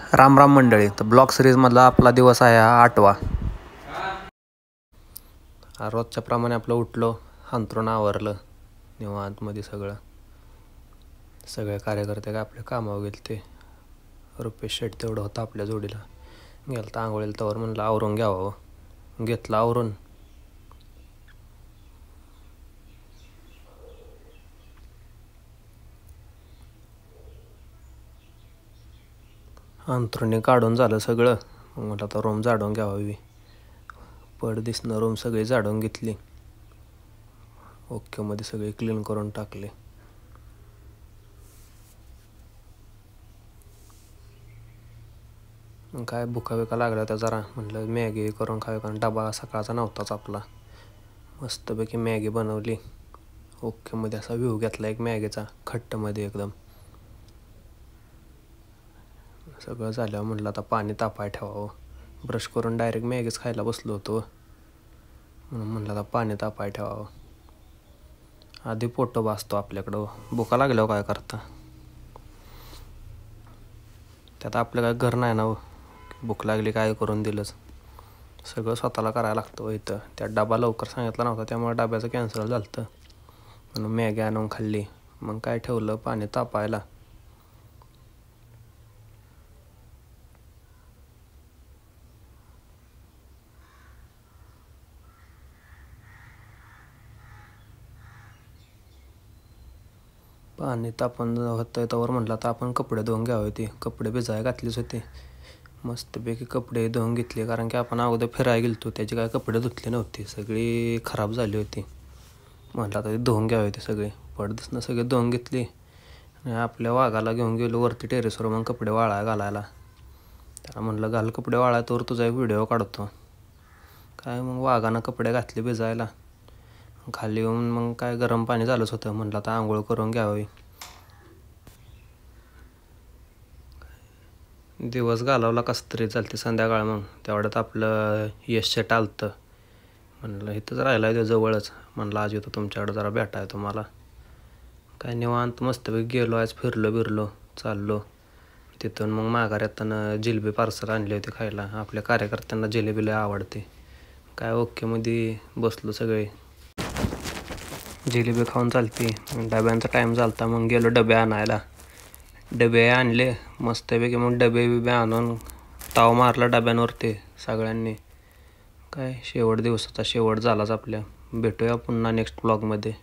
राम राम मंडळी. तर ब्लॉग सिरीजमधला आपला दिवस आहे हा 8वा. रोजच्या प्रमाणे आपलं उठलो, अंथरूण आवरलं निवांतमध्ये सगळे कार्यकर्ते काय आपल्या कामावर गेले. ते रुपेश शेट तेवढं होतं आपल्या जोडीला. गेलं तर आंघोळीला तवर म्हणलं आवरून घ्यावं. घेतलं आवरून. अंथरुणी काढून झालं सगळं. मग म्हटलं आता रूम झाडून घ्यावी. पड दिसणं रूम सगळी झाडून घेतली. ओकेमध्ये सगळे क्लीन करून टाकले. मग काय भुका बिका लागल्या तर जरा म्हटलं मॅगी करून खावी, कारण डबा सकाळचा नव्हताच आपला. मस्तपैकी मॅगी बनवली. ओकेमध्ये असा व्ह्यू घेतला एक मॅगीचा, खट्टमध्ये एकदम. सगळं झाल्यावर म्हटलं आता पाणी तापाय ठेवावं. ब्रश करून डायरेक्ट मॅगीच खायला बसलो होतो, म्हणून म्हटलं आता पाणी तापाय ठेवावं. आधी पोटं भासतो आपल्याकडं, भुका लागल्यावर काय करता. त्यात आपलं काय घर नाही ना, भूक लागली काय करून दिलंच. सगळं स्वतःला करायला लागतं इथं. त्यात डबा लवकर सांगितला नव्हता, त्यामुळे डब्याचं कॅन्सल झालं होतं, म्हणून मॅगी आणून खाल्ली. मग काय ठेवलं पाणी तापायला. पाणी तापून होतं तवर म्हटलं आता आपण कपडे धुवून घ्यावे. ते कपडे भिजाय घातलेच होते. मस्तपैकी कपडे धुवून घेतले, कारण की आपण अगोदर फिरायला गेलो होतो, त्याचे काय कपडे धुतले नव्हते, सगळी खराब झाली होती. म्हटलं आता ते धुवून घ्यावे. ते सगळे पडदिसनं सगळे धुवून घेतली. आणि आपल्या वाघाला घेऊन गेलो वरती टेरेसवर मग कपडे वाळाय घालायला. त्याला म्हटलं घाल कपडे वाळाय, तर तुझा एक व्हिडिओ काढतो. काय मग वाघानं कपडे घातले भिजायला. खाली येऊन मग काय गरम पाणी झालंच होतं, म्हटलं आता आंघोळ करून घ्यावी. दिवस घालवला कसं तरी. चालते संध्याकाळ. मग तेवढ्यात आपलं यश शेट आलतं. म्हणलं इथंच राहिला आहे जवळच. म्हणलं आज येतो तुमच्याकडं जरा भेटाय तुम्हाला. काय निवांत मस्तपैकी गेलो. आज फिरलो बिरलो चाललो. तिथून मग माघार येताना जिलेबी पार्सल आणली होती खायला. आपल्या कार्यकर्त्यांना जिलेबी लय आवडते. काय ओकेमध्ये बसलो सगळे, जिलेबी खाऊन चालते. डब्यांचा टाईम झाला होता, मग गेलो डबे आणायला. डबे आणले मस्तपैकी. मग डबे आणून ताव मारला डब्यांवरती सगळ्यांनी. काय शेवट दिवसाचा शेवट झालाच आपल्या. भेटूया पुन्हा नेक्स्ट ब्लॉगमध्ये.